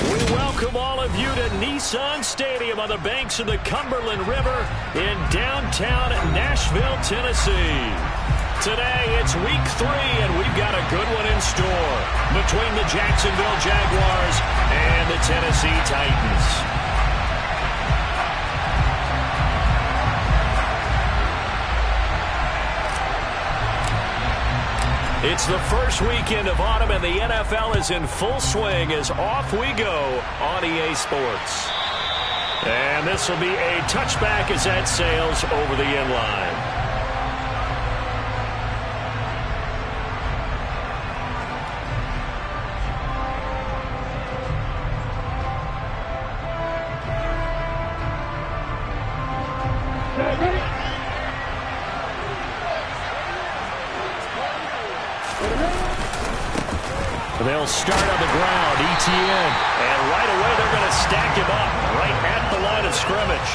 We welcome all of you to Nissan Stadium on the banks of the Cumberland River in downtown Nashville, Tennessee. Today, it's week 3, and we've got a good one in store between the Jacksonville Jaguars and the Tennessee Titans. It's the first weekend of autumn, and the NFL is in full swing as off we go on EA Sports. And this will be a touchback as that sails over the end line. They'll start on the ground, Etienne, and right away they're going to stack him up right at the line of scrimmage.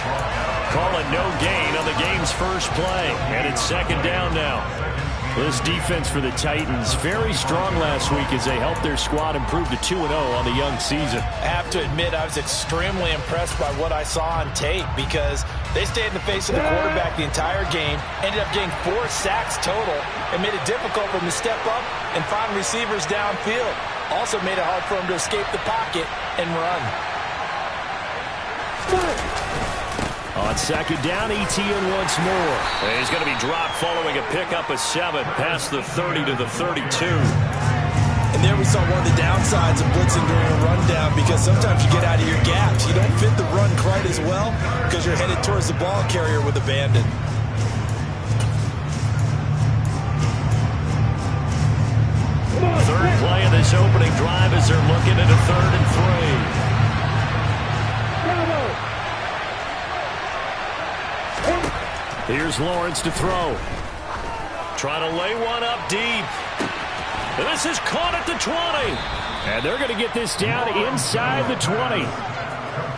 Call it no gain on the game's first play, and it's second down now. This defense for the Titans, very strong last week as they helped their squad improve to 2-0 on the young season. I have to admit, I was extremely impressed by what I saw on tape because they stayed in the face of the quarterback the entire game, ended up getting 4 sacks total, and made it difficult for him to step up and find receivers downfield. Also made it hard for him to escape the pocket and run. On second down, Etienne once more. And he's going to be dropped following a pickup of 7 past the 30 to the 32. And there we saw one of the downsides of blitzing during a rundown because sometimes you get out of your gaps. You don't fit the run quite as well because you're headed towards the ball carrier with abandon. Third play of this opening drive as they're looking at a 3rd and 3. Here's Lawrence to throw. Trying to lay one up deep. And this is caught at the 20. And they're going to get this down inside the 20.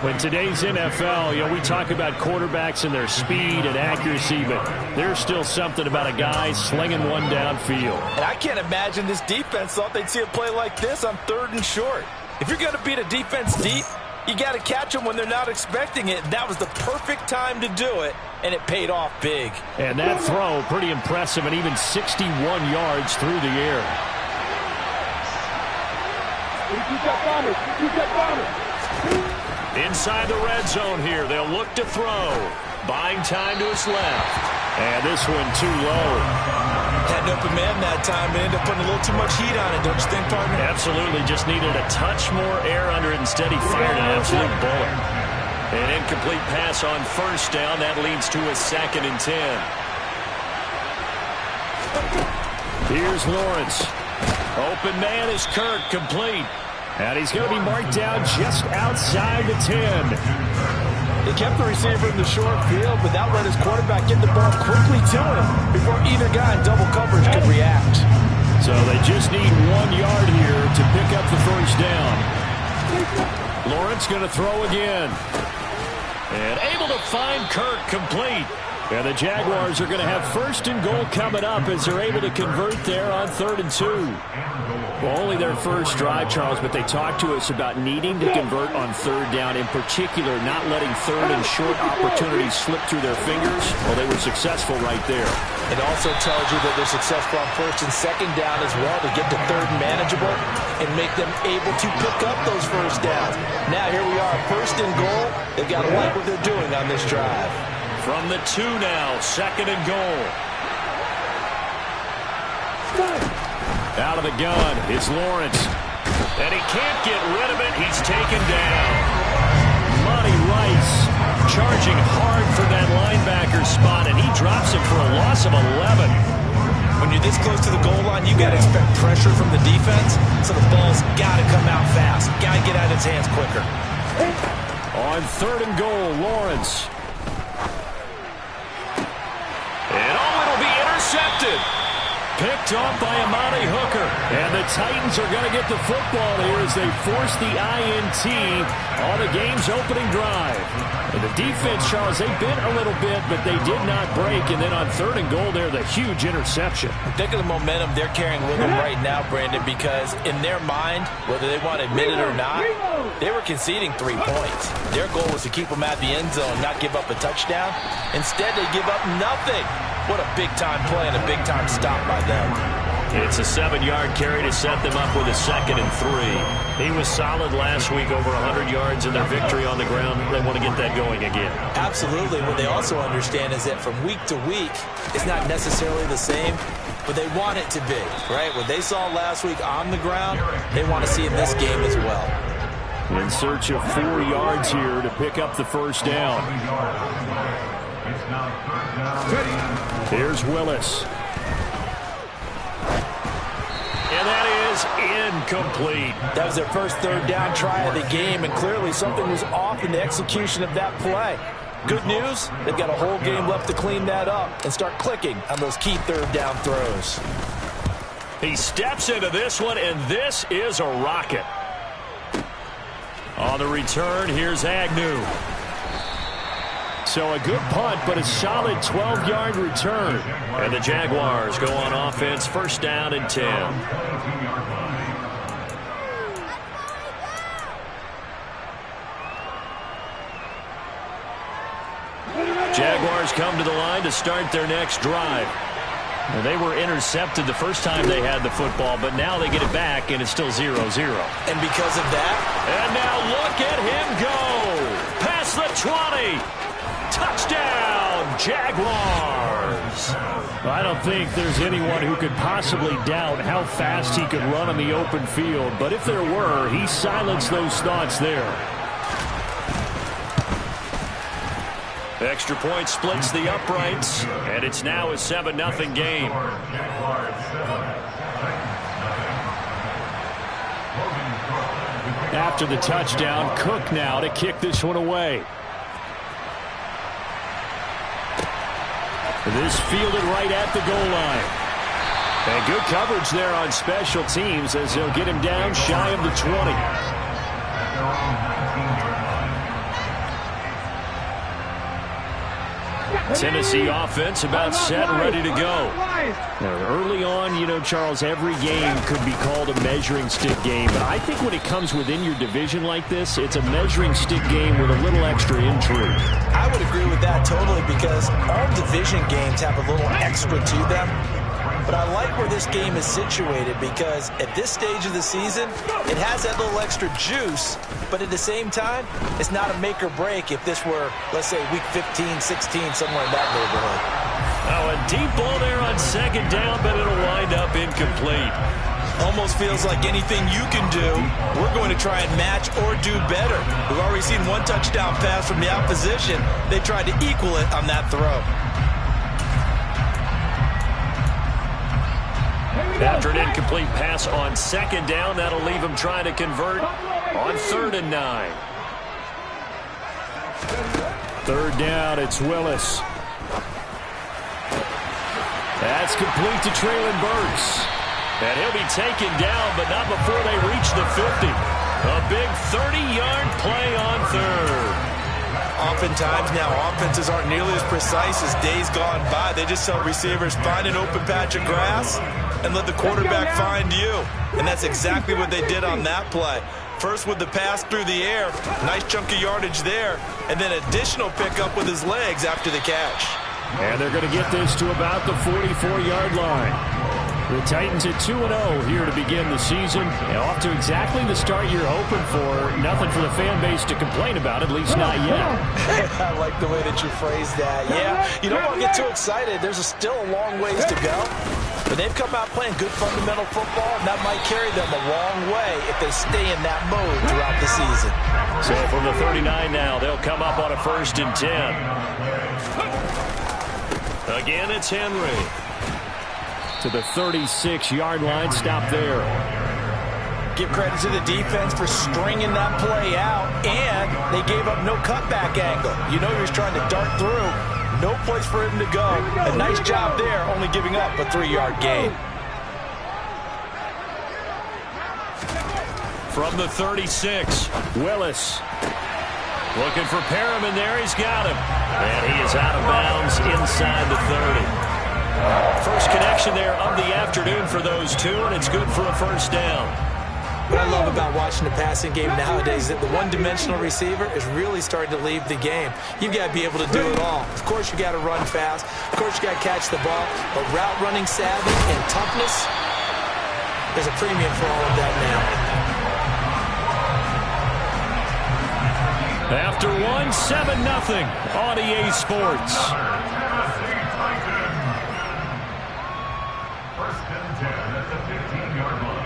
In today's NFL, we talk about quarterbacks and their speed and accuracy, but there's still something about a guy slinging one downfield. And I can't imagine this defense thought they'd see a play like this on 3rd and short. If you're going to beat a defense deep, you got to catch them when they're not expecting it. That was the perfect time to do it, and it paid off big. And that throw, pretty impressive, and even 61 yards through the air. Inside the red zone here, they'll look to throw. Buying time to his left. And this one too low. Had an open man that time, but ended up putting a little too much heat on it, don't you think, partner? Absolutely, just needed a touch more air under it. Instead, he fired an absolute bullet. An incomplete pass on 1st down. That leads to a 2nd and 10. Here's Lawrence. Open man is Kirk, complete. And he's going to be marked down just outside the 10. He kept the receiver in the short field, but that let his quarterback get the ball quickly to him before either guy in double coverage could react. So they just need 1 yard here to pick up the 1st down. Lawrence going to throw again. And able to find Kirk, complete. And the Jaguars are going to have 1st and goal coming up as they're able to convert there on 3rd and 2. Well, only their first drive, Charles, but they talked to us about needing to convert on 3rd down, in particular not letting 3rd and short opportunities slip through their fingers. Well, they were successful right there. It also tells you that they're successful on 1st and 2nd down as well to get to 3rd and manageable and make them able to pick up those 1st downs. Now here we are, 1st and goal. They've got to like what they're doing on this drive. From the 2 now, 2nd and goal. Out of the gun is Lawrence. And he can't get rid of it. He's taken down. Monty Rice charging hard for that linebacker spot, and he drops him for a loss of 11. When you're this close to the goal line, you got to expect pressure from the defense, so the ball's got to come out fast. Got to get out of his hands quicker. On 3rd and goal, Lawrence. And it'll be intercepted. Picked off by Amani Hooker. And the Titans are going to get the football here as they force the INT on the game's opening drive. And the defense, Charles, they bit a little bit, but they did not break. And then on 3rd and goal there, the huge interception. Think of the momentum they're carrying with them right now, Brandon, because in their mind, whether they want to admit it or not, they were conceding 3 points. Their goal was to keep them at the end zone, not give up a touchdown. Instead, they give up nothing. What a big-time play and a big-time stop by them. It's a 7-yard carry to set them up with a 2nd and 3. He was solid last week, over 100 yards in their victory on the ground. They want to get that going again. Absolutely. What they also understand is that from week to week, it's not necessarily the same, but they want it to be, right? What they saw last week on the ground, they want to see in this game as well. In search of 4 yards here to pick up the first down. Here's Willis. And that is incomplete. That was their first 3rd down try of the game, and clearly something was off in the execution of that play. Good news, they've got a whole game left to clean that up and start clicking on those key 3rd down throws. He steps into this one, and this is a rocket. On the return, here's Agnew. So a good punt, but a solid 12-yard return. And the Jaguars go on offense, 1st down and 10. Jaguars come to the line to start their next drive. And they were intercepted the first time they had the football, but now they get it back, and it's still 0-0. And because of that... And now look at him go! Past the 20! Touchdown, Jaguars! I don't think there's anyone who could possibly doubt how fast he could run on the open field, but if there were, he silenced those thoughts there. Extra point splits the uprights, and it's now a 7-0 game. After the touchdown, Cook now to kick this one away. This fielded right at the goal line. And good coverage there on special teams as they'll get him down shy of the 20. Tennessee offense about set and ready to go. Now, early on, you know, Charles, every game could be called a measuring stick game. But I think when it comes within your division like this, it's a measuring stick game with a little extra intrigue. I would agree with that totally because all division games have a little extra to them. But I like where this game is situated because at this stage of the season, it has that little extra juice, but at the same time, it's not a make or break if this were, let's say, week 15, 16, somewhere in that neighborhood. Oh, a deep ball there on 2nd down, but it'll wind up incomplete. Almost feels like anything you can do, we're going to try and match or do better. We've already seen one touchdown pass from the opposition. They tried to equal it on that throw. After an incomplete pass on 2nd down, that'll leave him trying to convert on 3rd and 9. 3rd down, it's Willis. That's complete to Treylon Burks. And he'll be taken down, but not before they reach the 50. A big 30-yard play on 3rd. Oftentimes now, offenses aren't nearly as precise as days gone by. They just tell receivers, find an open patch of grass and let the quarterback find you. And that's exactly what they did on that play. First with the pass through the air, nice chunk of yardage there, and then additional pickup with his legs after the catch. And they're going to get this to about the 44-yard line. The Titans at 2-0 here to begin the season. And off to exactly the start you're hoping for. Nothing for the fan base to complain about, at least not yet. I like the way that you phrased that. Yeah, you don't want to get too excited. There's still a long ways to go. But they've come out playing good fundamental football, and that might carry them a long way if they stay in that mode throughout the season. So from the 39 now, they'll come up on a 1st and 10. Again, it's Henry. To the 36-yard line, stop there. Give credit to the defense for stringing that play out, and they gave up no cutback angle. You know he was trying to dart through. no place for him to go. A nice job there, only giving up a 3-yard gain. From the 36, Willis. Looking for Perriman there. He's got him. And he is out of bounds inside the 30. First connection there of the afternoon for those two, and it's good for a first down. What I love about watching the passing game nowadays is that the one-dimensional receiver is really starting to leave the game. You've got to be able to do it all. Of course, you got to run fast. Of course, you got to catch the ball. But route running savvy and toughness, there's a premium for all of that now. After 7-0 on EA Sports. First and 10 at the 15-yard line.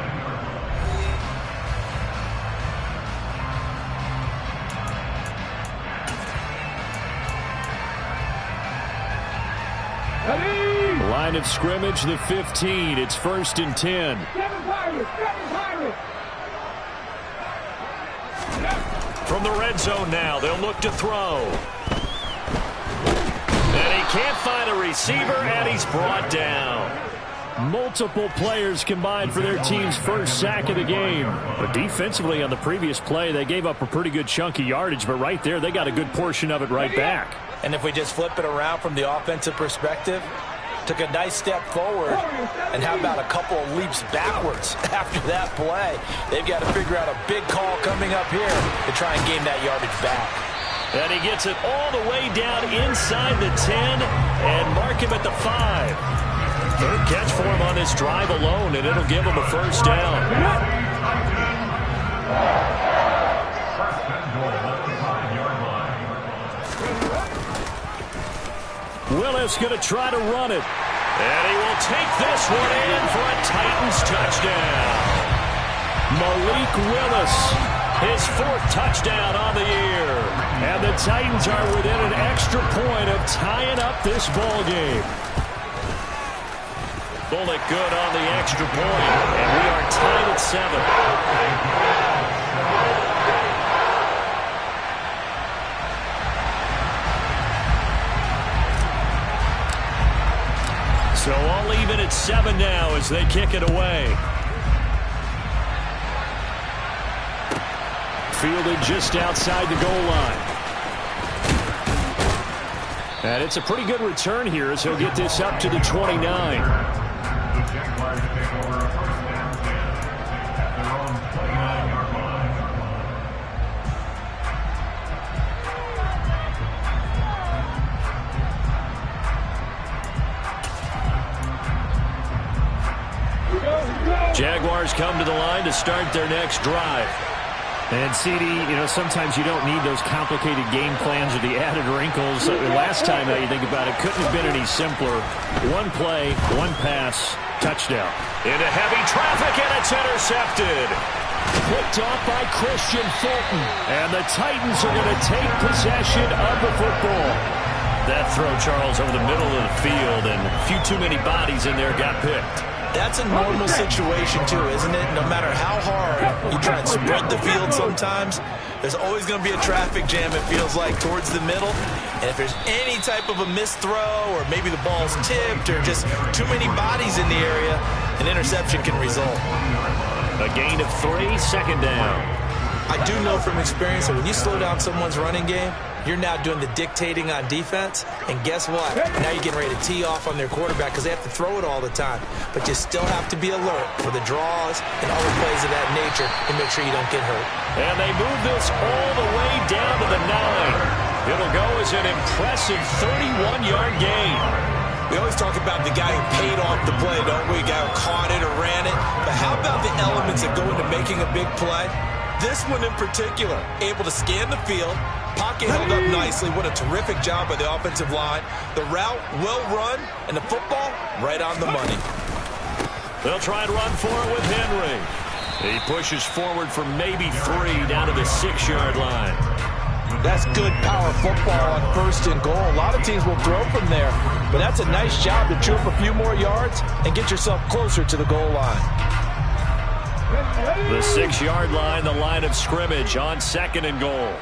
Line of scrimmage, the 15. It's 1st and 10. From the red zone now, they'll look to throw. And he can't find a receiver, and he's brought down. Multiple players combined for their team's first sack of the game. But defensively on the previous play, they gave up a pretty good chunk of yardage, but right there, they got a good portion of it right back. And if we just flip it around from the offensive perspective, took a nice step forward, and how about a couple of leaps backwards after that play? They've got to figure out a big call coming up here to try and gain that yardage back. And he gets it all the way down inside the 10 and mark him at the 5. Third catch for him on this drive alone, and it'll give him a first down. Willis going to try to run it. And he will take this one in for a Titans touchdown. Malik Willis, his 4th touchdown on the year. And the Titans are within an extra point of tying up this ball game. Bullock good on the extra point, and we are tied at 7. So all even at 7 now as they kick it away. Fielded just outside the goal line. And it's a pretty good return here as he'll get this up to the 29. Jaguars take over a 1st and 10 at their own 29-yard line. Jaguars come to the line to start their next drive. And CD, sometimes you don't need those complicated game plans or the added wrinkles. Last time, now you think about it, couldn't have been any simpler. One play, one pass, touchdown. Into heavy traffic, and it's intercepted. Picked off by Christian Fulton. And the Titans are going to take possession of the football. That throw, Charles, over the middle of the field, and a few too many bodies in there got picked. That's a normal situation, too, isn't it? No matter how hard you try and spread the field sometimes, there's always going to be a traffic jam, it feels like, towards the middle. And if there's any type of a missed throw or maybe the ball's tipped or just too many bodies in the area, an interception can result. A gain of 3, 2nd down. I do know from experience that when you slow down someone's running game, you're now doing the dictating on defense. And guess what? Now you're getting ready to tee off on their quarterback because they have to throw it all the time. But you still have to be alert for the draws and other plays of that nature and make sure you don't get hurt. And they move this all the way down to the 9. It'll go as an impressive 31-yard gain. We always talk about the guy who paid off the play, don't we? The guy who caught it or ran it. But how about the elements that go into making a big play? This one in particular, able to scan the field, pocket held up nicely. What a terrific job by the offensive line. The route, well run, and the football, right on the money. They'll try and run for it with Henry. He pushes forward for maybe 3 down to the 6-yard line. That's good power football on 1st and goal. A lot of teams will throw from there, but that's a nice job to chew up a few more yards and get yourself closer to the goal line. The 6-yard line, the line of scrimmage on 2nd and goal.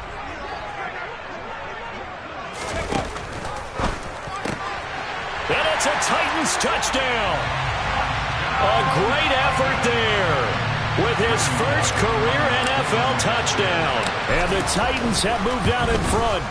It's a Titans touchdown. A great effort there with his first career NFL touchdown. And the Titans have moved out in front.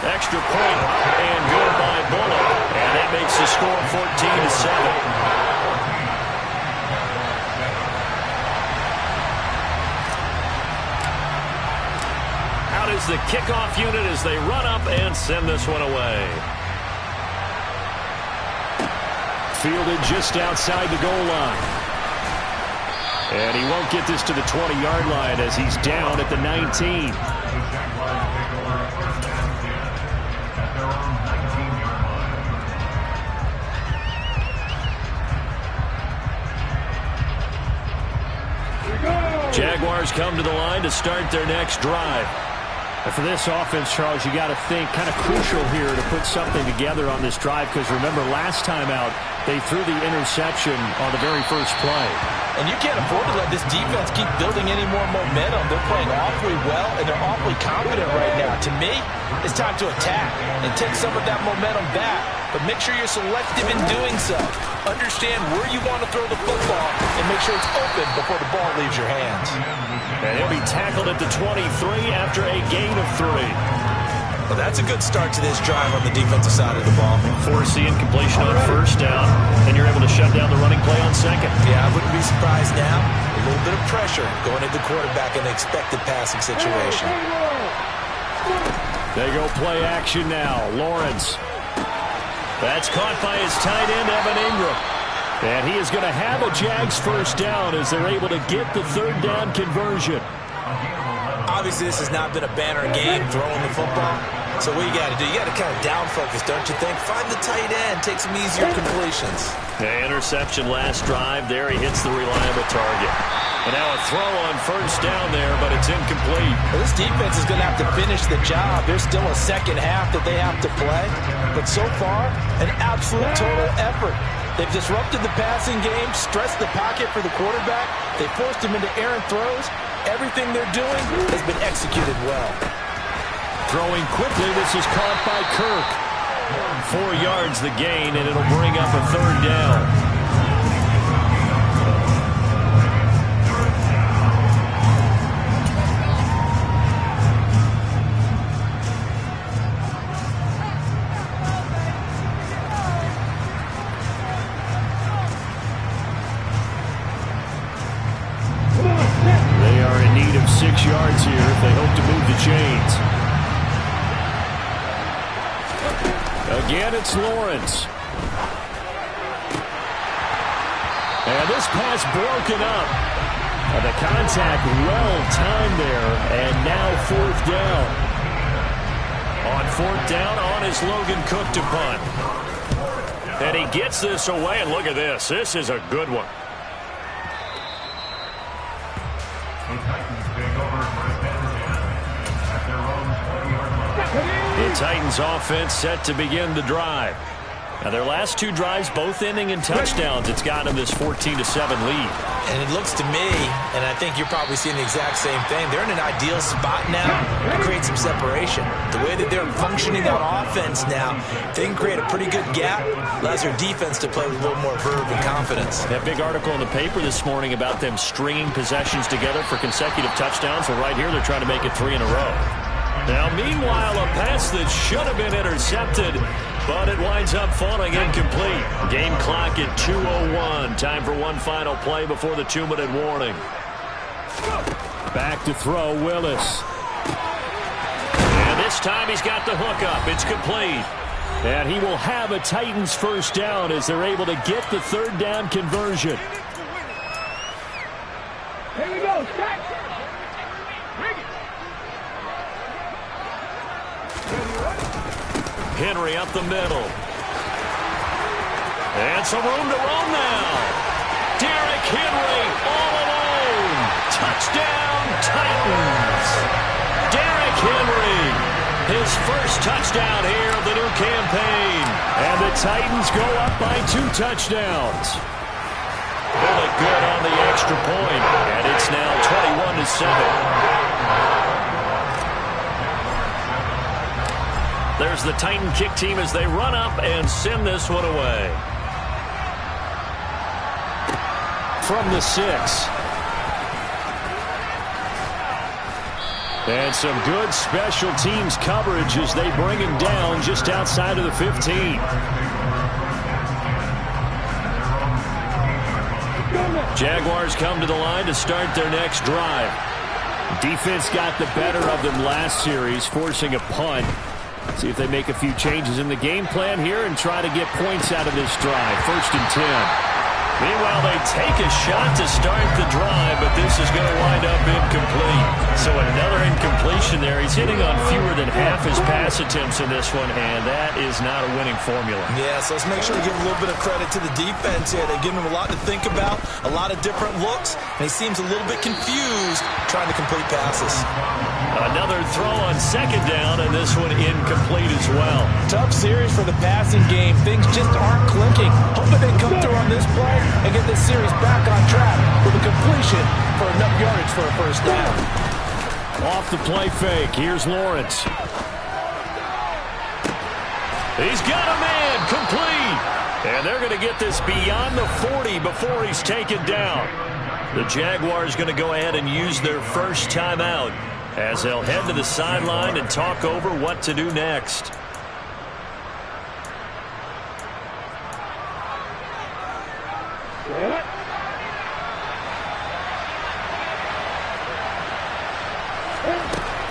Extra point up and good by Bullock. And that makes the score 14-7. Out is the kickoff unit as they run up and send this one away. Fielded just outside the goal line. And he won't get this to the 20-yard line as he's down at the 19. Jaguars come to the line to start their next drive. And for this offense, Charles, you got to think kind of crucial here to put something together on this drive because remember last time out they threw the interception on the very first play. And you can't afford to let this defense keep building any more momentum. They're playing awfully well and they're awfully confident right now. To me, it's time to attack and take some of that momentum back. But make sure you're selective in doing so. Understand where you want to throw the football and make sure it's open before the ball leaves your hands. And he'll be tackled at the 23 after a gain of 3. Well, that's a good start to this drive on the defensive side of the ball. Force the incompletion on first down, and you're able to shut down the running play on second. Yeah, I wouldn't be surprised now. A little bit of pressure going at the quarterback in the expected passing situation. They go play action now. Lawrence. That's caught by his tight end, Evan Ingram. And he is going to have a Jags first down as they're able to get the third down conversion. Obviously, this has not been a banner game throwing the football. So what you got to do, you got to kind of down focus, don't you think? Find the tight end, take some easier completions. The interception last drive. There he hits the reliable target. And now a throw on first down there, but it's incomplete. Well, this defense is going to have to finish the job. There's still a second half that they have to play. But so far, an absolute total effort. They've disrupted the passing game, stressed the pocket for the quarterback. They forced him into errant throws. Everything they're doing has been executed well. Throwing quickly, this is caught by Kirk. 4 yards the gain, and it'll bring up a third down. They are in need of 6 yards here if they hope to move the chains. Again, it's Lawrence. And this pass broken up. The contact well-timed there, and now fourth down. On fourth down, on is Logan Cook to punt. And he gets this away, and look at this. This is a good one. The Titans offense set to begin the drive. Now their last 2 drives both ending in touchdowns. It's gotten them this 14-7 lead. And it looks to me, and I think you're probably seeing the exact same thing, they're in an ideal spot now to create some separation. The way that they're functioning on offense now, they can create a pretty good gap, allows their defense to play with a little more verve and confidence. That big article in the paper this morning about them stringing possessions together for consecutive touchdowns. Well, right here they're trying to make it 3 in a row. Now, meanwhile, a pass that should have been intercepted, but it winds up falling incomplete. Game clock at 2:01. Time for one final play before the 2-minute warning. Back to throw, Willis. And this time he's got the hook up. It's complete. And he will have a Titans first down as they're able to get the third down conversion. Here we go, Jack. Henry up the middle. And some room to roam now. Derrick Henry all alone. Touchdown, Titans. Derrick Henry, his first touchdown here of the new campaign. And the Titans go up by 2 touchdowns. Really good on the extra point. And it's now 21-7. There's the Titan kick team as they run up and send this one away. From the 6. And some good special teams coverage as they bring him down just outside of the 15. Jaguars come to the line to start their next drive. Defense got the better of them last series, forcing a punt. See if they make a few changes in the game plan here and try to get points out of this drive. 1st and 10. Meanwhile, they take a shot to start the drive, but this is going to wind up incomplete. So another incompletion there. He's hitting on fewer than half his pass attempts in this one, and that is not a winning formula. Yeah, so let's make sure we give a little bit of credit to the defense here. They've given him a lot to think about, a lot of different looks, and he seems a little bit confused trying to complete passes. Another throw on 2nd down, and this one incomplete as well. Tough series for the passing game. Things just aren't clicking. Hoping they come through on this play and get this series back on track with a completion for enough yardage for a 1st down. Off the play fake. Here's Lawrence. He's got a man complete. And they're going to get this beyond the 40 before he's taken down. The Jaguars going to go ahead and use their first timeout as they'll head to the sideline and talk over what to do next.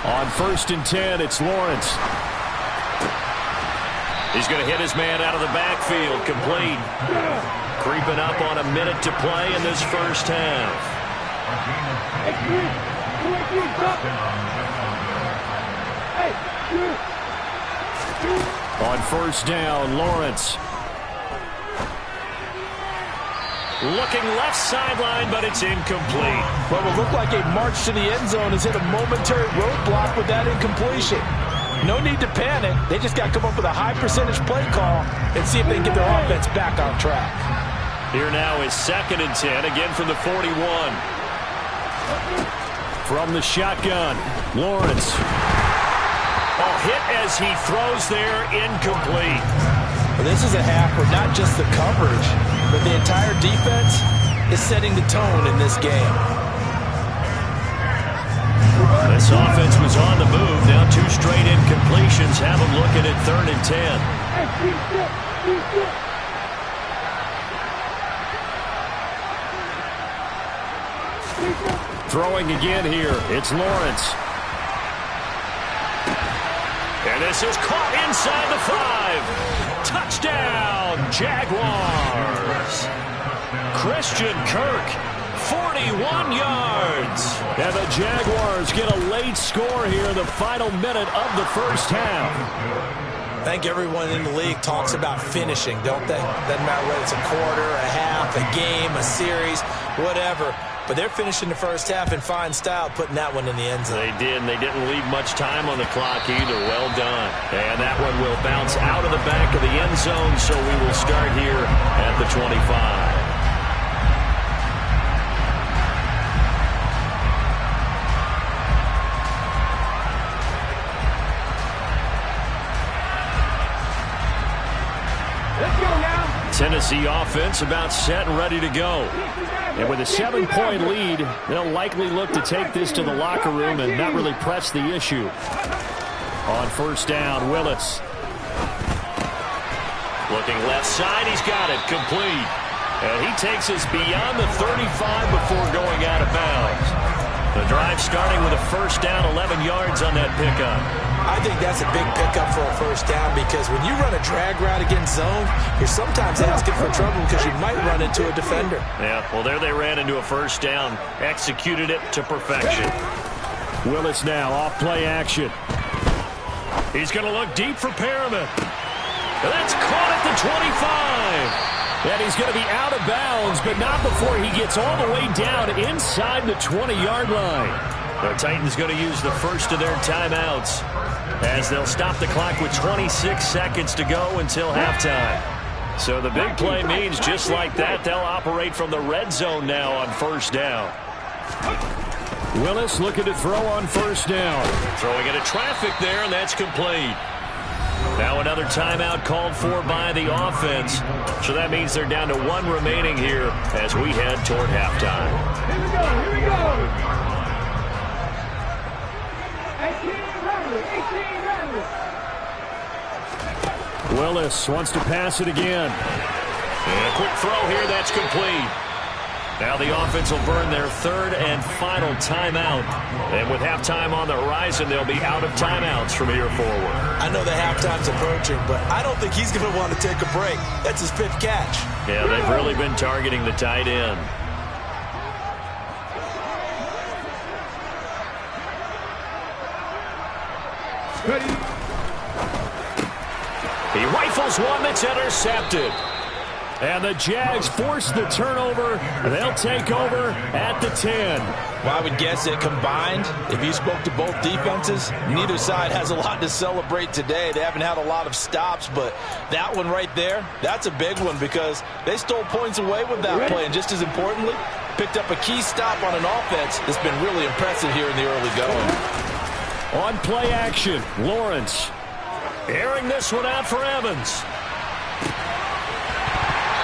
On 1st and 10, it's Lawrence. He's going to hit his man out of the backfield, complete. Creeping up on a minute to play in this 1st half. On 1st down, Lawrence. Looking left sideline, but it's incomplete. What will look like a march to the end zone has hit a momentary roadblock with that incompletion. No need to panic. They just got to come up with a high percentage play call and see if they can get their offense back on track. Here now is 2nd and 10, again from the 41. From the shotgun, Lawrence. Oh, hit as he throws there, incomplete. Well, this is a half where not just the coverage, but the entire defense is setting the tone in this game. This offense was on the move. Now 2 straight incompletions have them looking at 3rd and 10. Throwing again here. It's Lawrence. And this is caught inside the 5. Touchdown, Jaguars. Christian Kirk, 41 yards. And the Jaguars get a late score here in the final minute of the 1st half. I think everyone in the league talks about finishing, don't they? Doesn't matter whether it's a quarter, a half, a game, a series, whatever. But they're finishing the 1st half in fine style, putting that one in the end zone. They did, and they didn't leave much time on the clock either. Well done. And that one will bounce out of the back of the end zone, so we will start here at the 25. Tennessee offense about set and ready to go. And with a 7-point lead, they'll likely look to take this to the locker room and not really press the issue. On 1st down, Willis. Looking left side, he's got it, complete. And he takes us beyond the 35 before going out of bounds. The drive starting with a 1st down, 11 yards on that pickup. I think that's a big pickup for a 1st down because when you run a drag route against zone, you're sometimes asking for trouble because you might run into a defender. Yeah, well, there they ran into a 1st down, executed it to perfection. Willis now off play action. He's going to look deep for Perriman. That's caught at the 25. And he's going to be out of bounds, but not before he gets all the way down inside the 20-yard line. The Titans going to use the first of their timeouts as they'll stop the clock with 26 seconds to go until halftime. So the big play means just like that, they'll operate from the red zone now on 1st down. Willis looking to throw on 1st down. Throwing into traffic there, and that's complete. Now another timeout called for by the offense. So that means they're down to 1 remaining here as we head toward halftime. Here we go. 18 Willis wants to pass it again. And a quick throw here, that's complete. Now the offense will burn their 3rd and final timeout. And with halftime on the horizon, they'll be out of timeouts from here forward. I know the halftime's approaching, but I don't think he's going to want to take a break. That's his 5th catch. Yeah, they've really been targeting the tight end. He rifles one that's intercepted. And the Jags force the turnover. They'll take over at the 10. Well, I would guess that combined, if you spoke to both defenses, neither side has a lot to celebrate today. They haven't had a lot of stops, but that one right there, that's a big one because they stole points away with that play. And just as importantly, picked up a key stop on an offense that's been really impressive here in the early going. On play action, Lawrence airing this one out for Evans.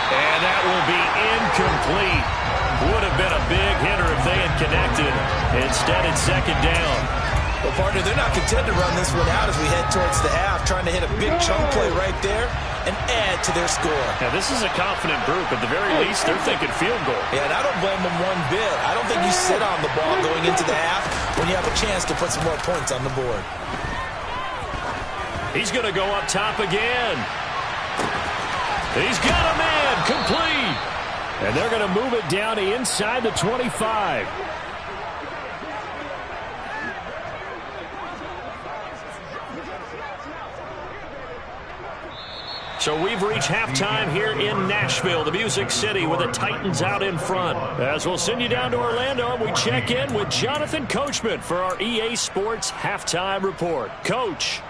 And that will be incomplete. Would have been a big hitter if they had connected. Instead, it's 2nd down. Well, partner, they're not content to run this one out as we head towards the half, trying to hit a big chunk play right there and add to their score. Now, this is a confident group. At the very least, they're thinking field goal. Yeah, and I don't blame them one bit. I don't think you sit on the ball going into the half when you have a chance to put some more points on the board. He's going to go up top again. He's got a man, complete. And they're going to move it down to inside the 25. So we've reached halftime here in Nashville, the Music City, with the Titans out in front. As we'll send you down to Orlando, we check in with Jonathan Coachman for our EA Sports Halftime Report. Coach.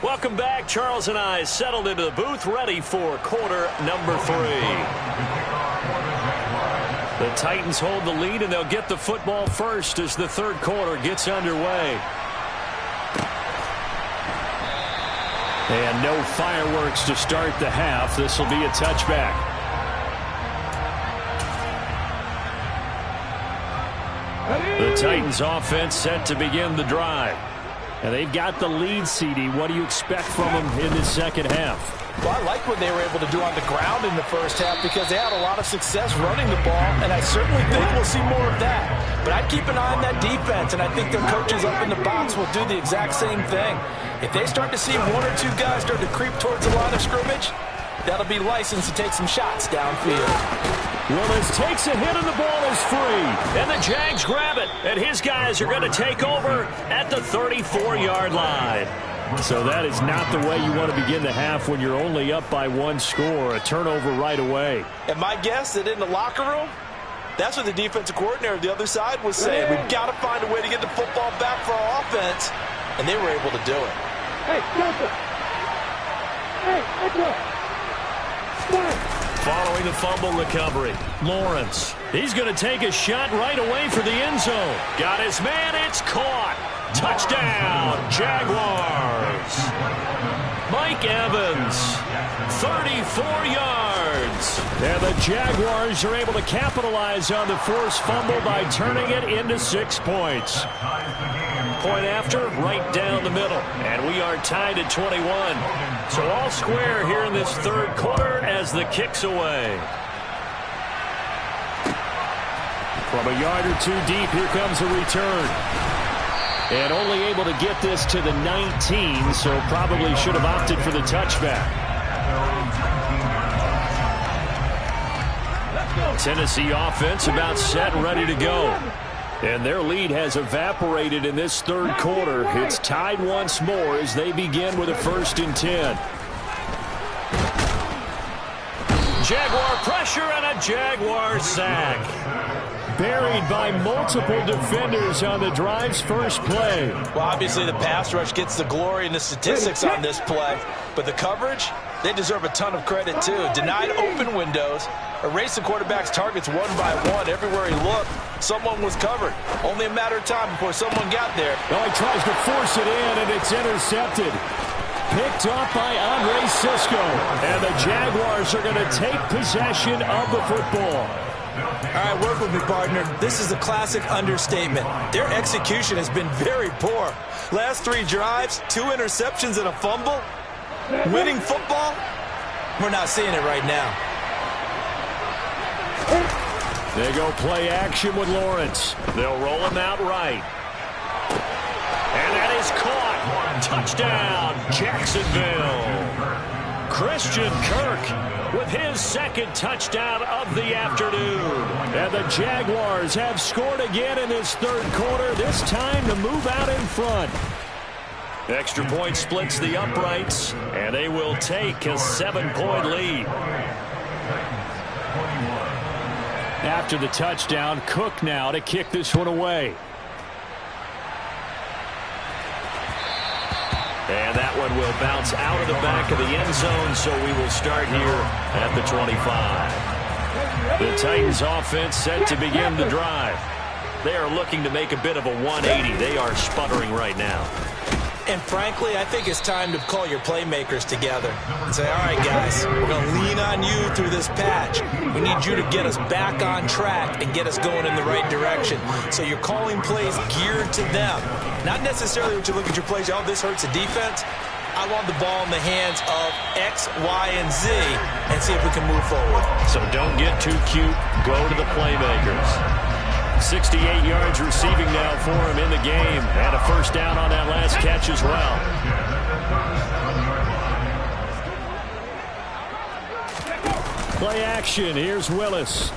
Welcome back. Charles and I settled into the booth, ready for quarter number 3. The Titans hold the lead, and they'll get the football first as the 3rd quarter gets underway. And no fireworks to start the half. This will be a touchback. The Titans offense set to begin the drive. And they've got the lead, CD. What do you expect from them in the 2nd half? Well, I like what they were able to do on the ground in the 1st half because they had a lot of success running the ball, and I certainly think we'll see more of that. But I'd keep an eye on that defense, and I think their coaches up in the box will do the exact same thing. If they start to see 1 or 2 guys start to creep towards the line of scrimmage, that'll be license to take some shots downfield. Willis takes a hit and the ball is free. And the Jags grab it. And his guys are going to take over at the 34-yard line. So that is not the way you want to begin the half when you're only up by 1 score. A turnover right away. And my guess that in the locker room, that's what the defensive coordinator on the other side was saying. We've got to find a way to get the football back for our offense. And they were able to do it. Hey, Joseph. Hey, let's go. Following the fumble recovery, Lawrence. He's going to take a shot right away for the end zone. Got his man. It's caught. Touchdown, Jaguars. Mike Evans, 34 yards. And the Jaguars are able to capitalize on the forced fumble by turning it into 6 points. Point after, right down the middle. And we are tied at 21. So all square here in this 3rd quarter as the kick's away. From a yard or 2 deep, here comes a return. And only able to get this to the 19, so probably should have opted for the touchback. Tennessee offense about set and ready to go. And their lead has evaporated in this 3rd quarter. It's tied once more as they begin with a 1st and 10. Jaguar pressure and a Jaguar sack. Buried by multiple defenders on the drive's first play. Well, obviously the pass rush gets the glory and the statistics on this play. But the coverage, they deserve a ton of credit too. Denied open windows, erased the quarterback's targets one by one everywhere he looked. someone was covered. Only a matter of time before someone got there. Oh, he tries to force it in, and it's intercepted. Picked off by Andre Cisco. And the Jaguars are going to take possession of the football. All right, work with me, partner. This is a classic understatement. Their execution has been very poor. Last 3 drives, 2 interceptions and a fumble. Winning football? We're not seeing it right now. They go play action with Lawrence. They'll roll him out right. And that is caught. Touchdown, Jacksonville. Christian Kirk with his second touchdown of the afternoon. And the Jaguars have scored again in this third quarter, this time to move out in front. Extra point splits the uprights, and they will take a 7-point lead. After the touchdown, Cook now to kick this one away. And that one will bounce out of the back of the end zone, so we will start here at the 25. The Titans offense set to begin the drive. They are looking to make a bit of a 180. They are sputtering right now. And frankly, I think it's time to call your playmakers together and say, all right, guys, we're going to lean on you through this patch. We need you to get us back on track and get us going in the right direction. So you're calling plays geared to them. Not necessarily what you look at your plays, oh, this hurts the defense. I want the ball in the hands of X, Y, and Z and see if we can move forward. So don't get too cute. Go to the playmakers. 68 yards receiving now for him in the game. And a first down on that last catch as well. Play action. Here's Willis.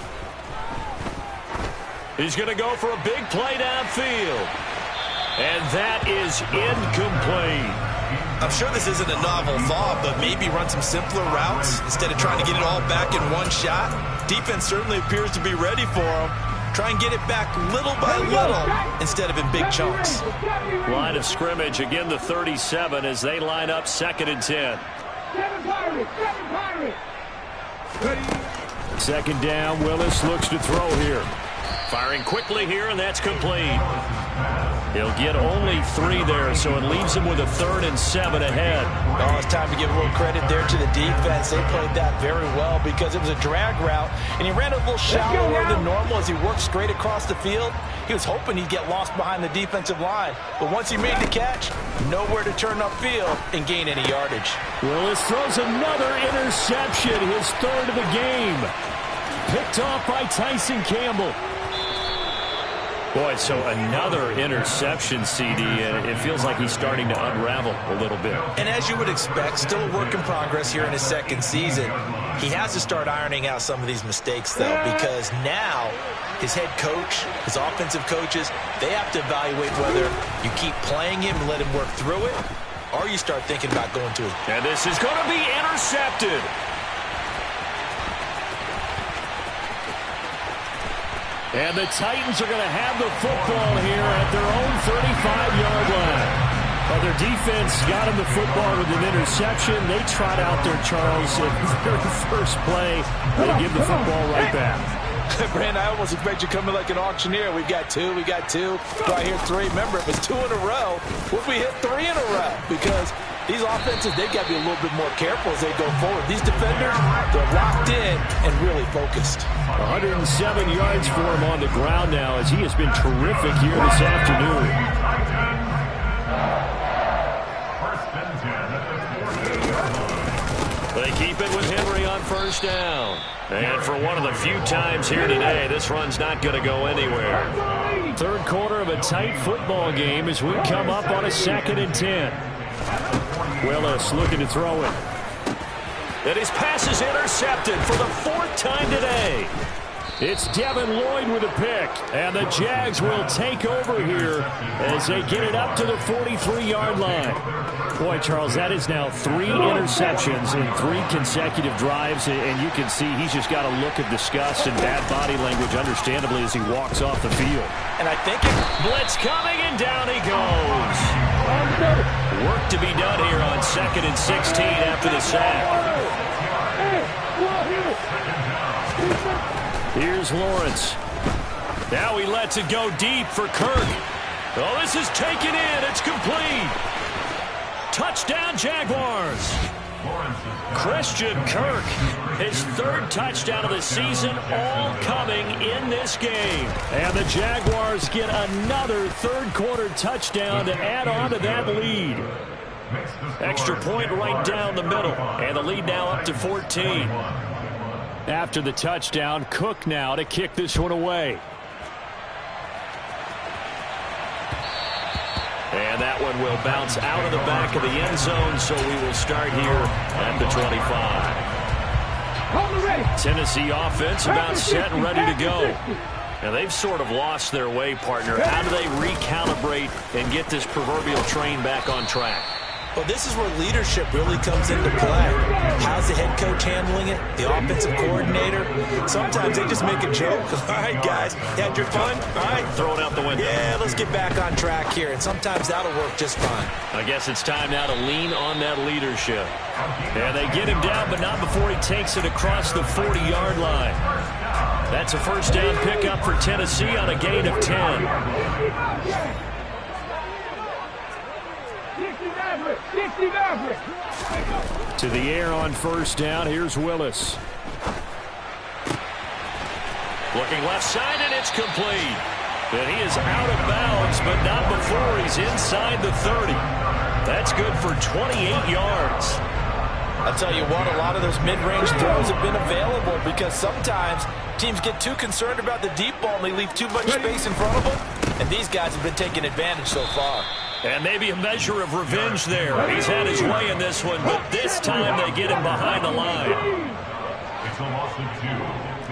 He's going to go for a big play downfield. And that is incomplete. I'm sure this isn't a novel thought, but maybe run some simpler routes instead of trying to get it all back in one shot. Defense certainly appears to be ready for him. Try and get it back little by little instead of in big chunks. Line of scrimmage, again the 37 as they line up 2nd and 10. Second down, Willis looks to throw here. Firing quickly here, and that's complete. He'll get only 3 there, so it leaves him with a 3rd and 7 ahead. Oh, it's time to give a little credit there to the defense. They played that very well because it was a drag route, and he ran a little shallower than normal as he worked straight across the field. He was hoping he'd get lost behind the defensive line, but once he made the catch, nowhere to turn upfield and gain any yardage. Willis throws another interception, his 3rd of the game. Picked off by Tyson Campbell. Boy, so another interception, CD, and it feels like he's starting to unravel a little bit. And as you would expect, still a work in progress here in his 2nd season. He has to start ironing out some of these mistakes, though, because now his head coach, his offensive coaches, they have to evaluate whether you keep playing him and let him work through it, or you start thinking about going to it. And this is going to be intercepted. And the Titans are going to have the football here at their own 35-yard line. Well, their defense got him the football with an interception. They trot out there, Charles, at the very first play. They give the football right back. Brand, I almost expect you coming like an auctioneer. We got 2, we got 2. Do I hear 3? Remember, it was 2 in a row. What if we hit 3 in a row? Because these offenses, they've got to be a little bit more careful as they go forward. These defenders, they're locked in and really focused. 107 yards for him on the ground now as he has been terrific here this afternoon. They keep it with Henry on first down. And for one of the few times here today, this run's not going to go anywhere. 3rd quarter of a tight football game as we come up on a 2nd and 10. Willis looking to throw it. And his pass is intercepted for the 4th time today. It's Devin Lloyd with a pick. And the Jags will take over here as they get it up to the 43-yard line. Boy, Charles, that is now 3 interceptions in 3 consecutive drives. And you can see he's just got a look of disgust and bad body language, understandably, as he walks off the field. And I think blitz coming, and down he goes. Work to be done here on 2nd and 16 after the sack. Here's Lawrence. Now he lets it go deep for Kirk. Oh, this is taken in. It's complete. Touchdown, Jaguars. Christian Kirk, his third touchdown of the season, all coming in this game. And the Jaguars get another third-quarter touchdown to add on to that lead. Extra point right down the middle, and the lead now up to 14. After the touchdown, Cook now to kick this one away. And that one will bounce out of the back of the end zone, so we will start here at the 25. Tennessee offense about set and ready to go. Now, they've sort of lost their way, partner. How do they recalibrate and get this proverbial train back on track? Well, this is where leadership really comes into play. How's the head coach handling it? The offensive coordinator? Sometimes they just make a joke. All right, guys, you had your fun? All right. Throw it out the window. Yeah, let's get back on track here. And sometimes that'll work just fine. I guess it's time now to lean on that leadership. And they get him down, but not before he takes it across the 40-yard line. That's a first down pickup for Tennessee on a gain of 10. To the air on first down. Here's Willis. Looking left side, and it's complete. And he is out of bounds, but not before he's inside the 30. That's good for 28 yards. I'll tell you what, a lot of those mid-range throws have been available because sometimes teams get too concerned about the deep ball and they leave too much space in front of them. And these guys have been taking advantage so far. And maybe a measure of revenge there. He's had his way in this one, but this time they get him behind the line. It's a loss of 2.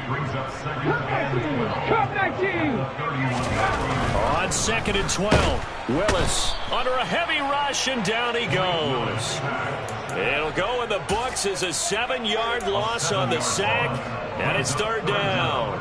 Brings up second and 12. On second and 12, Willis under a heavy rush, and down he goes. It'll go in the books as a 7-yard loss on the sack, and it's third down.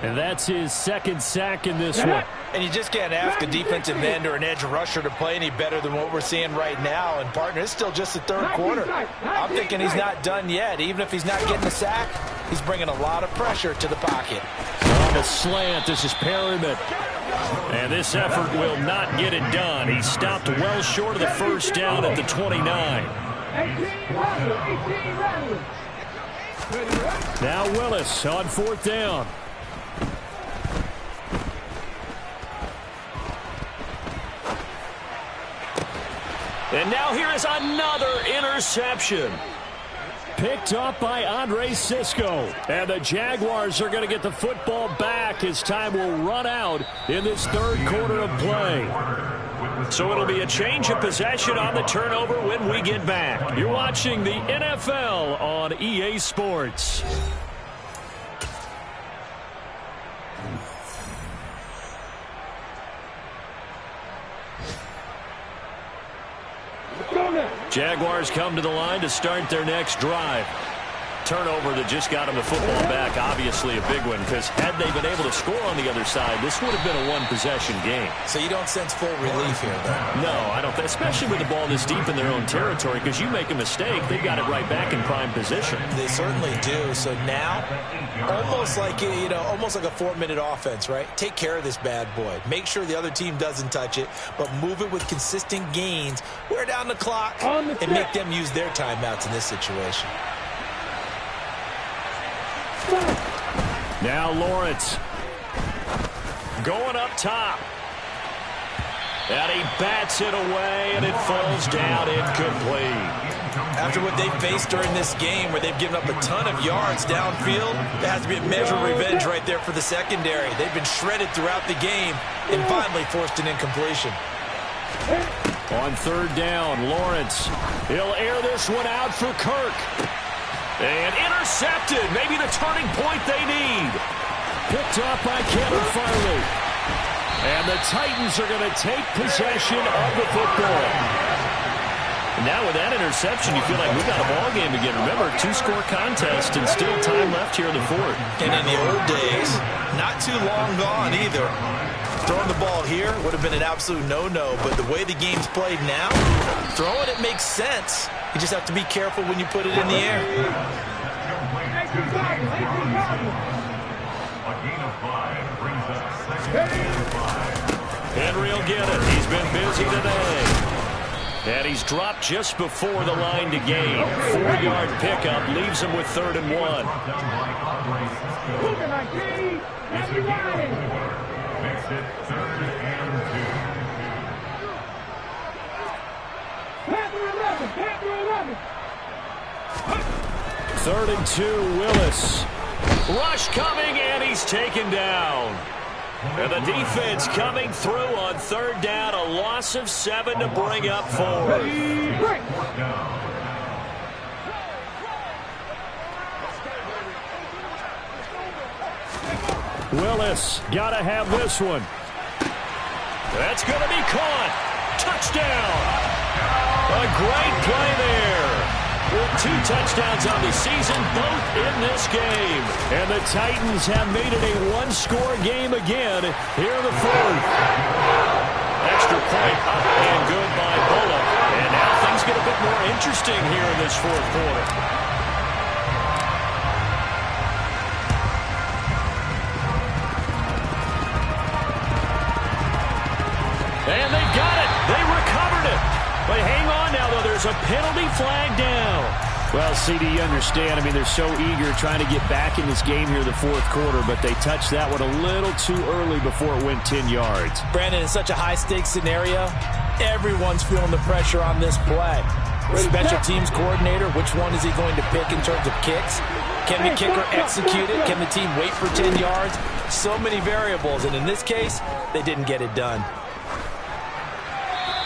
And that's his second sack in this one. And you just can't ask a defensive end or an edge rusher to play any better than what we're seeing right now. And, partner, it's still just the third quarter. I'm thinking he's not done yet. Even if he's not getting a sack, he's bringing a lot of pressure to the pocket. On the slant, this is Perryman. And this effort will not get it done. He stopped well short of the first down at the 29. Now Willis on fourth down. And now here is another interception. Picked up by Andre Cisco. And the Jaguars are going to get the football back as time will run out in this third quarter of play. So it'll be a change of possession on the turnover when we get back. You're watching the NFL on EA Sports. Jaguars come to the line to start their next drive. Turnover that just got them the football back, obviously a big one, because had they been able to score on the other side, this would have been a one-possession game. So you don't sense full relief here, though? No, I don't, especially with the ball this deep in their own territory, because you make a mistake, they've got it right back in prime position. They certainly do. So now, almost like a 4-minute offense, right? Take care of this bad boy. Make sure the other team doesn't touch it, but move it with consistent gains. Wear down the clock and make them use their timeouts in this situation. Now Lawrence going up top. And he bats it away, and it falls down incomplete. After what they faced during this game where they've given up a ton of yards downfield, there has to be a measure of revenge right there for the secondary. They've been shredded throughout the game and finally forced an incompletion. On third down, Lawrence. He'll air this one out for Kirk. And intercepted. Maybe the turning point they need. Picked up by Kevin Farley. And the Titans are going to take possession of the football. And now with that interception, you feel like we got a ball game again. Remember, 2-score contest and still time left here in the fourth. And in the old days, not too long gone either. Throwing the ball here would have been an absolute no-no, but the way the game's played now, throwing it makes sense. You just have to be careful when you put it in the air. A gain of 5 brings up second and 5. Henry will get it. He's been busy today. And he's dropped just before the line to gain. 4-yard pickup leaves him with 3rd and 1. It's a gain of 4. Makes it 3rd and 2. 3rd and 2, Willis. Rush coming, and he's taken down. And the defense coming through on 3rd down. A loss of 7 to bring up 4. Willis got to have this one. That's going to be caught. Touchdown. A great play there. With 2 touchdowns on the season, both in this game. And the Titans have made it a 1-score game again here in the 4th. Extra point up and good by Bullock. And now things get a bit more interesting here in this 4th quarter. And they got it. They recovered it. But hang on now, though. There's a penalty flag down. Well, CD, you understand. I mean, they're so eager trying to get back in this game here in the 4th quarter, but they touched that one a little too early before it went 10 yards. Brandon, in such a high-stakes scenario, everyone's feeling the pressure on this play. Special teams coordinator, which one is he going to pick in terms of kicks? Can the kicker execute it? Can the team wait for 10 yards? So many variables, and in this case, they didn't get it done.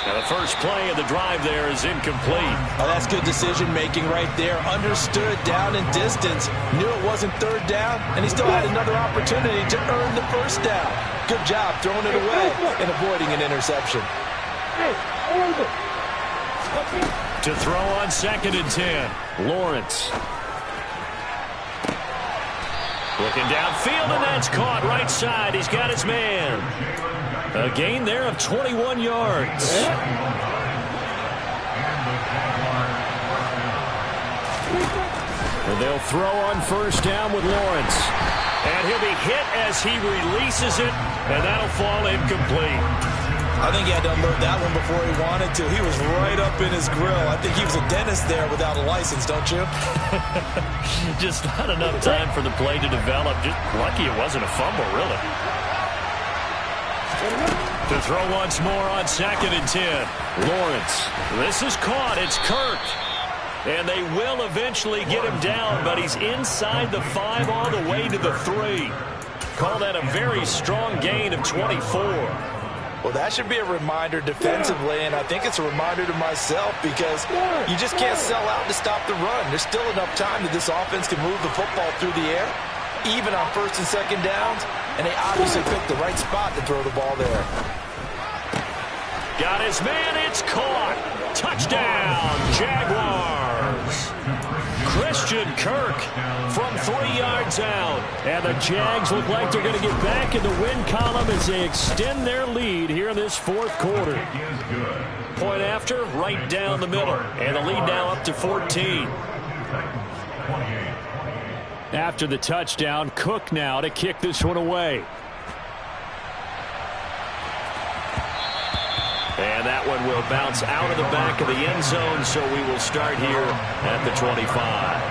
Now the first play of the drive there is incomplete. Oh, that's good decision-making right there. Understood down and distance. Knew it wasn't 3rd down, and he still had another opportunity to earn the 1st down. Good job throwing it away and avoiding an interception. To throw on 2nd and 10. Lawrence. Looking downfield, and that's caught right side. He's got his man. A gain there of 21 yards. And they'll throw on 1st down with Lawrence. And he'll be hit as he releases it, and that'll fall incomplete. I think he had to unload that one before he wanted to. He was right up in his grill. I think he was a dentist there without a license, don't you? Just not enough time for the play to develop. Just lucky it wasn't a fumble, really. To throw once more on 2nd and 10. Lawrence. This is caught. It's Kirk. And they will eventually get him down, but he's inside the 5 all the way to the 3. Call that a very strong gain of 24. Well, that should be a reminder defensively, and I think it's a reminder to myself because you just can't sell out to stop the run. There's still enough time that this offense can move the football through the air, even on 1st and 2nd downs, and they obviously picked the right spot to throw the ball there. Got his man. It's caught. Touchdown, Jaguars. Christian Kirk from 3 yards out. And the Jags look like they're going to get back in the win column as they extend their lead here in this 4th quarter. Point after, right down the middle. And the lead now up to 14. After the touchdown, Cook now to kick this one away. And that one will bounce out of the back of the end zone, so we will start here at the 25.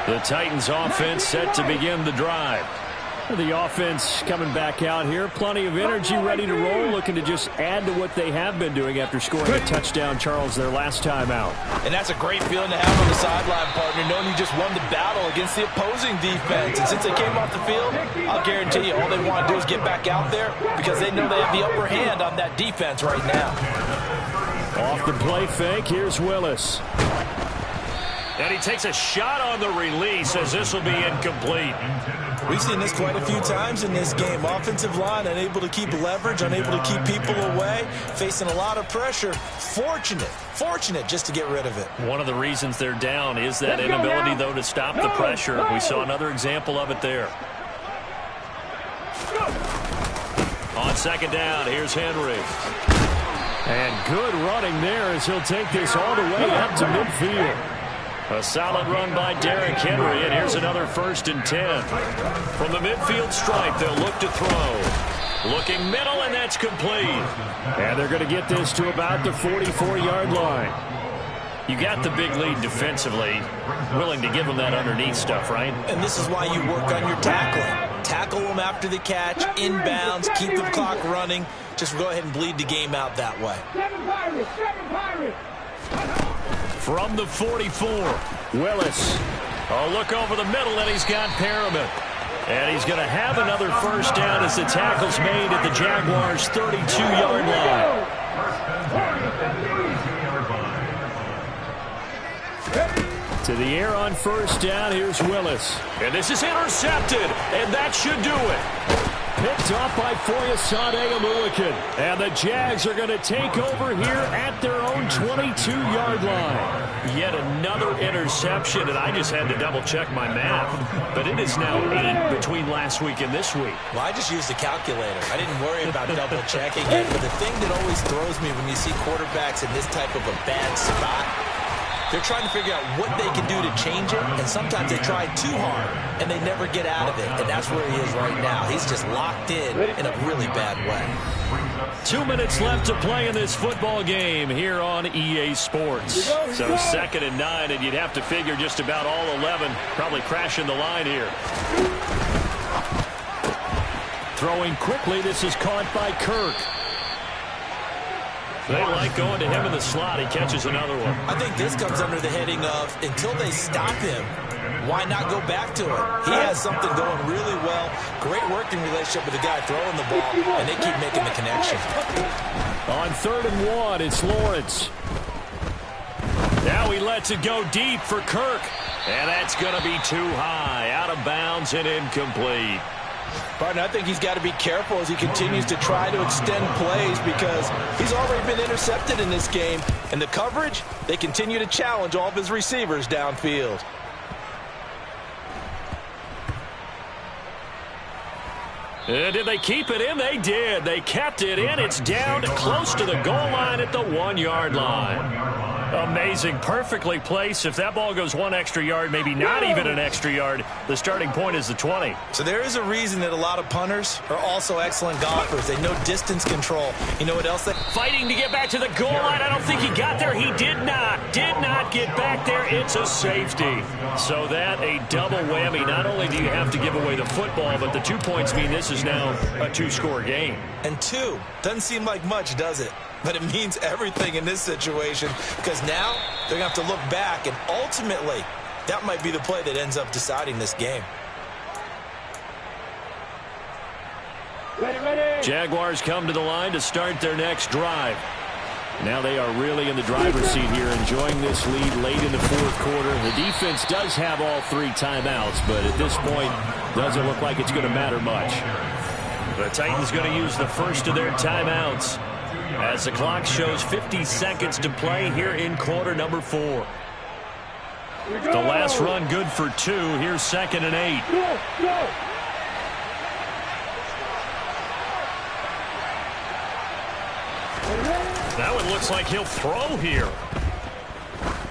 The Titans offense set to begin the drive. The offense coming back out here. Plenty of energy, ready to roll, looking to just add to what they have been doing after scoring a touchdown, Charles, their last time out. And that's a great feeling to have on the sideline, partner, knowing you just won the battle against the opposing defense. And since they came off the field, I'll guarantee you all they want to do is get back out there because they know they have the upper hand on that defense right now. Off the play fake, here's Willis. And he takes a shot on the release as this will be incomplete. We've seen this quite a few times in this game. Offensive line unable to keep leverage, unable to keep people away, facing a lot of pressure. Fortunate just to get rid of it. One of the reasons they're down is that inability, though, to stop the pressure. We saw another example of it there. On 2nd down, here's Henry. And good running there as he'll take this all the way up to midfield. A solid run by Derrick Henry, and here's another 1st and 10. From the midfield stripe, they'll look to throw. Looking middle, and that's complete. And they're going to get this to about the 44-yard line. You got the big lead defensively. Willing to give them that underneath stuff, right? And this is why you work on your tackling. Tackle them after the catch, inbounds, keep the clock running. Just go ahead and bleed the game out that way. From the 44, Willis. Oh, look over the middle, and he's got Perriman. And he's going to have another 1st down as the tackle's made at the Jaguars' 32-yard line. To the air on 1st down, here's Willis. And this is intercepted, and that should do it. Picked off by Foyesade Oluokun. And the Jags are going to take over here at their own 22-yard line. Yet another interception, and I just had to double-check my math. But it is now 8 between last week and this week. Well, I just used the calculator. I didn't worry about double-checking it. But the thing that always throws me when you see quarterbacks in this type of a bad spot, they're trying to figure out what they can do to change it, and sometimes they try too hard, and they never get out of it, and that's where he is right now. He's just locked in a really bad way. 2 minutes left to play in this football game here on EA Sports. So 2nd and 9, and you'd have to figure just about all 11 probably crashing the line here. Throwing quickly, this is caught by Kirk. They like going to him in the slot. He catches another one. I think this comes under the heading of, until they stop him, why not go back to it? He has something going really well. Great working relationship with the guy throwing the ball, and they keep making the connection. On 3rd and 1, it's Lawrence. Now he lets it go deep for Kirk. And that's going to be too high. Out of bounds and incomplete. Partner, I think he's got to be careful as he continues to try to extend plays because he's already been intercepted in this game. And the coverage, they continue to challenge all of his receivers downfield. Did they keep it in? They did. They kept it in. It's down close to the goal line at the 1-yard line. Amazing. Perfectly placed. If that ball goes 1 extra yard, maybe not even an extra yard, the starting point is the 20. So there is a reason that a lot of punters are also excellent golfers. They know distance control. You know what else? Fighting to get back to the goal line. I don't think he got there. He did not. Did not get back there. It's a safety. So that a double whammy. Not only do you have to give away the football, but the 2 points mean this is now a 2-score game. And 2 doesn't seem like much, does it? But it means everything in this situation because now they're going to have to look back, and ultimately that might be the play that ends up deciding this game. Jaguars come to the line to start their next drive. Now they are really in the driver's seat here, enjoying this lead late in the 4th quarter. The defense does have all 3 timeouts, but at this point doesn't look like it's going to matter much. The Titans going to use the first of their timeouts as the clock shows 50 seconds to play here in quarter number 4. The last run good for 2. Here's 2nd and 8. Now it looks like he'll throw here.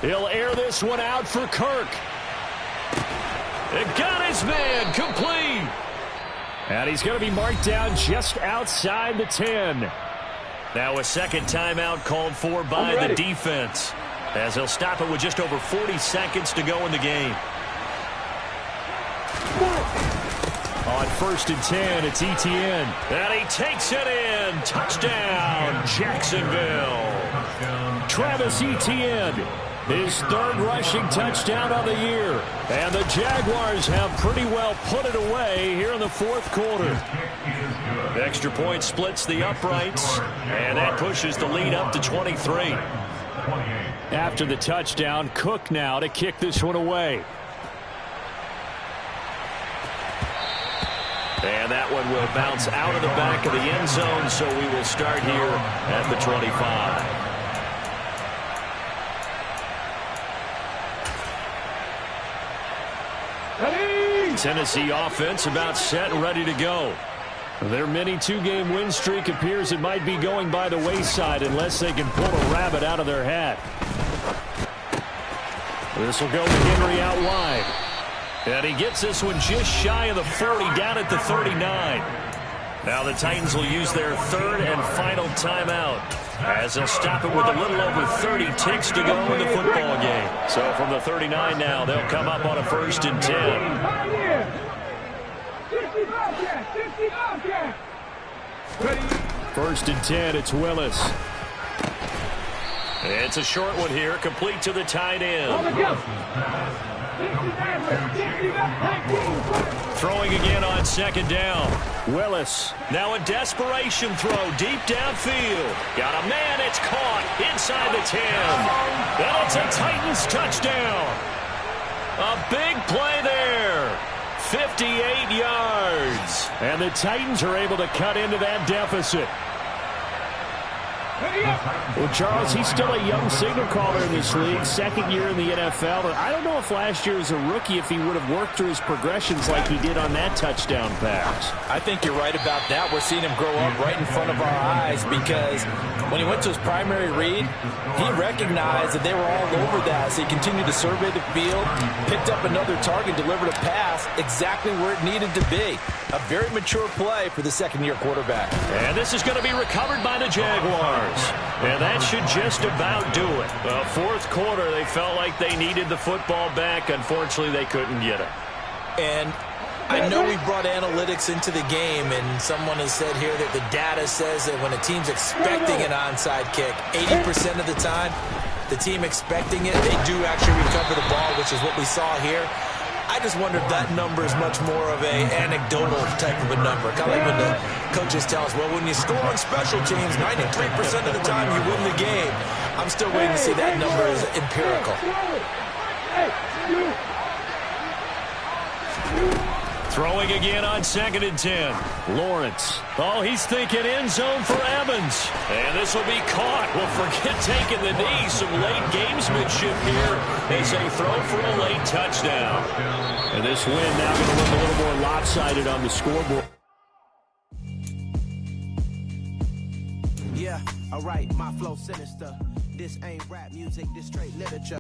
He'll air this one out for Kirk. It got his man complete. And he's going to be marked down just outside the 10. Now a second timeout called for by the defense, as they'll stop it with just over 40 seconds to go in the game. On 1st and 10, it's Etienne. And he takes it in. Touchdown, Jacksonville. Travis Etienne, his 3rd rushing touchdown of the year. And the Jaguars have pretty well put it away here in the 4th quarter. Extra point splits the uprights, and that pushes the lead up to 23. After the touchdown, Cook now to kick this one away. And that one will bounce out of the back of the end zone, so we will start here at the 25. Tennessee offense about set and ready to go. Their mini 2-game win streak appears it might be going by the wayside unless they can pull a rabbit out of their hat. This will go to Henry out wide. And he gets this one just shy of the 40, down at the 39. Now the Titans will use their third and final timeout, as they'll stop it with a little over 30 ticks to go in the football game. So from the 39 now, they'll come up on a 1st and 10. 1st and 10, it's Willis. It's a short one here, complete to the tight end. Throwing again on 2nd down. Willis, now a desperation throw deep downfield. Got a man, it's caught inside the 10. And it's a Titans touchdown. A big play there. 58 yards. And the Titans are able to cut into that deficit. Well, Charles, he's still a young signal caller in this league, 2nd year in the NFL. But I don't know if last year as a rookie, if he would have worked through his progressions like he did on that touchdown pass. I think you're right about that. We're seeing him grow up right in front of our eyes, because when he went to his primary read, he recognized that they were all over that. So he continued to survey the field, picked up another target, delivered a pass exactly where it needed to be. A very mature play for the 2nd-year quarterback. And this is going to be recovered by the Jaguars. And that should just about do it. The 4th quarter, they felt like they needed the football back. Unfortunately, they couldn't get it. And I know we brought analytics into the game, and someone has said here that the data says that when a team's expecting an onside kick, 80% of the time, the team expecting it, they do actually recover the ball, which is what we saw here. I just wonder if that number is much more of a anecdotal type of a number. Kind of like when the coaches tell us, well, when you score on special teams, 93% of the time you win the game. I'm still waiting to see that number is empirical. Throwing again on 2nd and 10. Lawrence. Oh, he's thinking end zone for Evans. And this will be caught. Well, forget taking the knee. Some late gamesmanship here as they throw for a late touchdown. And this win now going to look a little more lopsided on the scoreboard. Yeah, all right, my flow sinister. This ain't rap music, this straight literature.